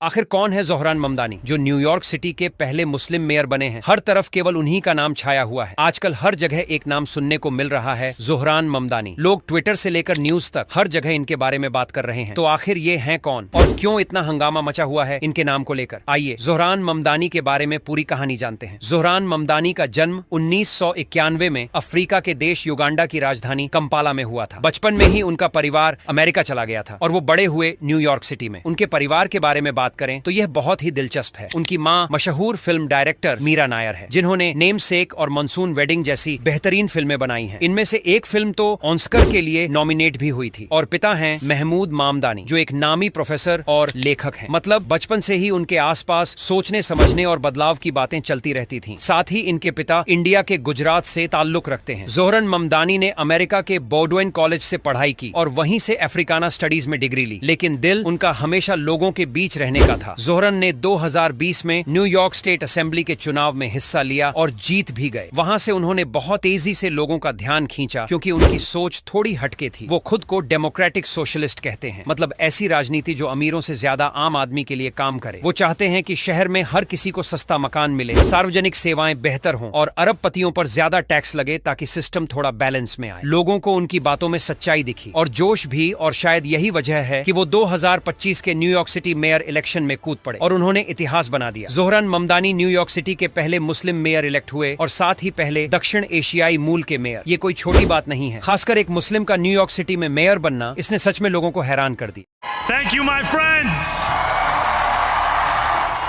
आखिर कौन है ज़ोहरान ममदानी, जो न्यूयॉर्क सिटी के पहले मुस्लिम मेयर बने हैं? हर तरफ केवल उन्हीं का नाम छाया हुआ है। आजकल हर जगह एक नाम सुनने को मिल रहा है, ज़ोहरान ममदानी। लोग ट्विटर से लेकर न्यूज तक हर जगह इनके बारे में बात कर रहे हैं। तो आखिर ये हैं कौन और क्यों इतना हंगामा मचा हुआ है इनके नाम को लेकर? आइए ज़ोहरान ममदानी के बारे में पूरी कहानी जानते हैं। ज़ोहरान ममदानी का जन्म 1991 में अफ्रीका के देश युगांडा की राजधानी कंपाला में हुआ था। बचपन में ही उनका परिवार अमेरिका चला गया था और वो बड़े हुए न्यूयॉर्क सिटी में। उनके परिवार के बारे में बात करें तो यह बहुत ही दिलचस्प है। उनकी माँ मशहूर फिल्म डायरेक्टर मीरा नायर है, जिन्होंने नेमसेक और मानसून वेडिंग जैसी बेहतरीन फिल्में बनाई हैं। इनमें से एक फिल्म तो ऑस्कर के लिए नॉमिनेट भी हुई थी। और पिता हैं महमूद मामदानी, जो एक नामी प्रोफेसर और लेखक हैं। मतलब बचपन से ही उनके आसपास सोचने समझने और बदलाव की बातें चलती रहती थीं। साथ ही इनके पिता इंडिया के गुजरात से ताल्लुक रखते हैं। ज़ोहरान ममदानी ने अमेरिका के बोडवेन कॉलेज से पढ़ाई की और वहीं से अफ्रीकाना स्टडीज में डिग्री ली, लेकिन दिल उनका हमेशा लोगों के बीच रहने का था। ज़ोहरान ने 2020 में न्यूयॉर्क स्टेट असेंबली के चुनाव में हिस्सा लिया और जीत भी गए। वहां से उन्होंने बहुत तेजी से लोगों का ध्यान खींचा, क्योंकि उनकी सोच थोड़ी हटके थी। वो खुद को डेमोक्रेटिक सोशलिस्ट कहते हैं, मतलब ऐसी राजनीति जो अमीरों से ज्यादा आम आदमी के लिए काम करे। वो चाहते हैं कि शहर में हर किसी को सस्ता मकान मिले, सार्वजनिक सेवाएं बेहतर हों और अरबपतियों पर ज्यादा टैक्स लगे, ताकि सिस्टम थोड़ा बैलेंस में आए। लोगों को उनकी बातों में सच्चाई दिखी और जोश भी, और शायद यही वजह है कि वो 2025 के न्यूयॉर्क सिटी मेयर इलेक्शन में कूद पड़े और उन्होंने इतिहास बना दिया। ज़ोहरान ममदानी न्यूयॉर्क सिटी के पहले मुस्लिम मेयर इलेक्ट हुए और साथ ही पहले दक्षिण एशियाई मूल के मेयर। ये कोई छोटी बात नहीं है, खासकर एक मुस्लिम का न्यूयॉर्क सिटी में मेयर बनना। इसने सच में लोगों को हैरान कर दी। Thank you, my friends.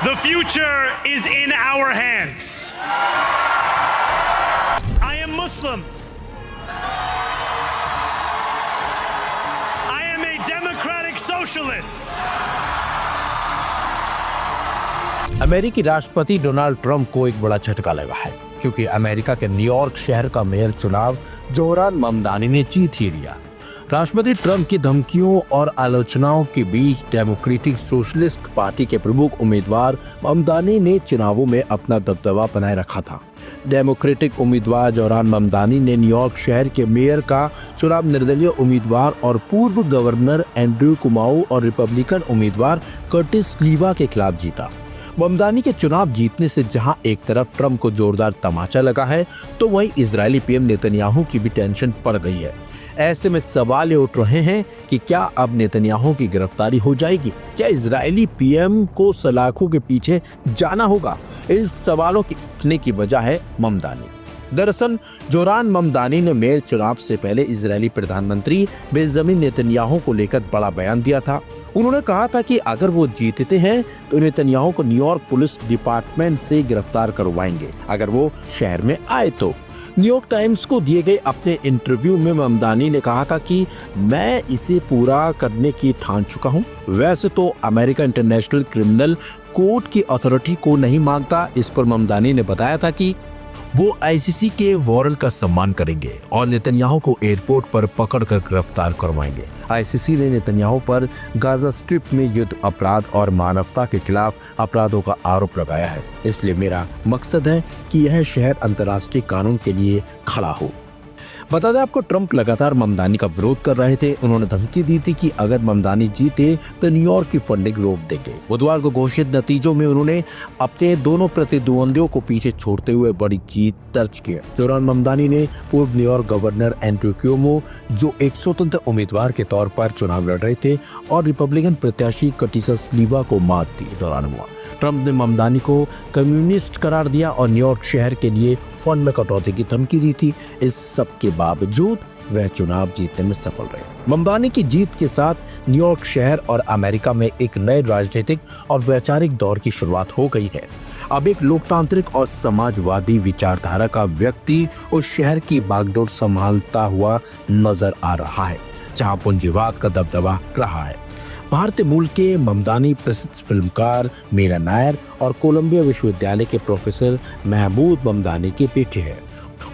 The future is in our hands. I am Muslim. I am a democratic socialist. अमेरिकी राष्ट्रपति डोनाल्ड ट्रंप को एक बड़ा झटका लगा है, क्योंकि अमेरिका के न्यूयॉर्क शहर का मेयर चुनाव ज़ोहरान ममदानी ने जीत ही लिया। राष्ट्रपति ट्रंप की धमकियों और आलोचनाओं के बीच डेमोक्रेटिक सोशलिस्ट पार्टी के प्रमुख उम्मीदवार ममदानी ने चुनावों में अपना दबदबा बनाए रखा था। डेमोक्रेटिक उम्मीदवार ज़ोहरान ममदानी ने न्यूयॉर्क शहर के मेयर का चुनाव निर्दलीय उम्मीदवार और पूर्व गवर्नर एंड्रयू कुमाऊ और रिपब्लिकन उम्मीदवार कर्टिस क्लीवा के खिलाफ जीता। ममदानी के चुनाव जीतने से जहां एक तरफ ट्रंप को जोरदार तमाचा लगा है, तो वहीं इजरायली पीएम नेतन्याहू की भी टेंशन पड़ गई है। ऐसे में सवाल ये उठ रहे हैं कि क्या अब नेतन्याहू की गिरफ्तारी हो जाएगी? क्या इजरायली पीएम को सलाखों के पीछे जाना होगा? इन सवालों के उठने की वजह है ममदानी। दरअसल ज़ोहरान ममदानी ने मेयर चुनाव से पहले इजरायली प्रधानमंत्री बेंजामिन नेतन्याहू को लेकर बड़ा बयान दिया था। उन्होंने कहा था कि अगर वो जीतते हैं तो नेतन्याहू को न्यूयॉर्क पुलिस डिपार्टमेंट से गिरफ्तार करवाएंगे, अगर वो शहर में आए तो। न्यूयॉर्क टाइम्स को दिए गए अपने इंटरव्यू में ममदानी ने कहा था कि मैं इसे पूरा करने की ठान चुका हूं। वैसे तो अमेरिका इंटरनेशनल क्रिमिनल कोर्ट की अथॉरिटी को नहीं मांगता। इस पर ममदानी ने बताया था कि वो आईसीसी के वारंट का सम्मान करेंगे और नेतन्याहू को एयरपोर्ट पर पकड़कर गिरफ्तार करवाएंगे। आईसीसी ने नेतन्याहू पर गाजा स्ट्रिप में युद्ध अपराध और मानवता के खिलाफ अपराधों का आरोप लगाया है। इसलिए मेरा मकसद है कि यह शहर अंतर्राष्ट्रीय कानून के लिए खड़ा हो। बता दें आपको, ट्रंप लगातार ममदानी का विरोध कर रहे थे। उन्होंने धमकी दी थी कि अगर ममदानी जीते तो न्यूयॉर्क की फंडिंग रोक देंगे। बुधवार को घोषित नतीजों में उन्होंने अपने दोनों प्रतिद्वंदियों को पीछे छोड़ते हुए बड़ी जीत दर्ज की। ज़ोहरान ममदानी ने पूर्व न्यूयॉर्क गवर्नर एंड्रयू क्यूमो, जो एक स्वतंत्र उम्मीदवार के तौर पर चुनाव लड़ रहे थे, और रिपब्लिकन प्रत्याशी कर्टिस क्लीवा को मात दी दौरान हुआ। ट्रंप ने ममदानी को कम्युनिस्ट करार दिया और न्यूयॉर्क शहर के लिए फंड में कटौती की धमकी दी थी। इस सब के बावजूद वह चुनाव जीतने में सफल रहे। ममदानी की जीत के साथ न्यूयॉर्क शहर और अमेरिका में एक नए राजनीतिक और वैचारिक दौर की शुरुआत हो गई है। अब एक लोकतांत्रिक और समाजवादी विचारधारा का व्यक्ति उस शहर की बागडोर संभालता हुआ नजर आ रहा है, जहां पूंजीवाद का दबदबा रहा है। भारतीय मूल के ममदानी प्रसिद्ध फिल्मकार मीरा नायर और कोलंबिया विश्वविद्यालय के प्रोफेसर महमूद ममदानी के बेटे हैं।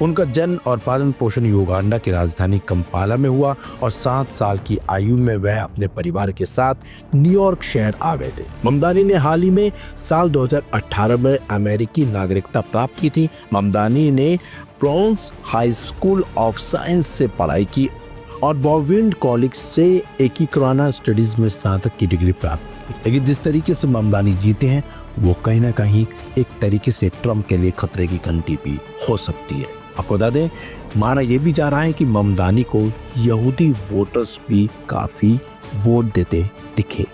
उनका जन्म और पालन पोषण युगांडा की राजधानी कंपाला में हुआ और 7 साल की आयु में वह अपने परिवार के साथ न्यूयॉर्क शहर आ गए थे। ममदानी ने हाल ही में साल 2018 में अमेरिकी नागरिकता प्राप्त की थी। ममदानी ने Bronx high school of science से पढ़ाई की और बॉविंड कॉलेज से एकीकरण स्टडीज में स्नातक की डिग्री प्राप्त की। लेकिन जिस तरीके से ममदानी जीते हैं वो कहीं ना कहीं एक तरीके से ट्रंप के लिए खतरे की घंटी भी हो सकती है। आपको बता दें, माना यह भी जा रहा है कि ममदानी को यहूदी वोटर्स भी काफी वोट देते दिखे।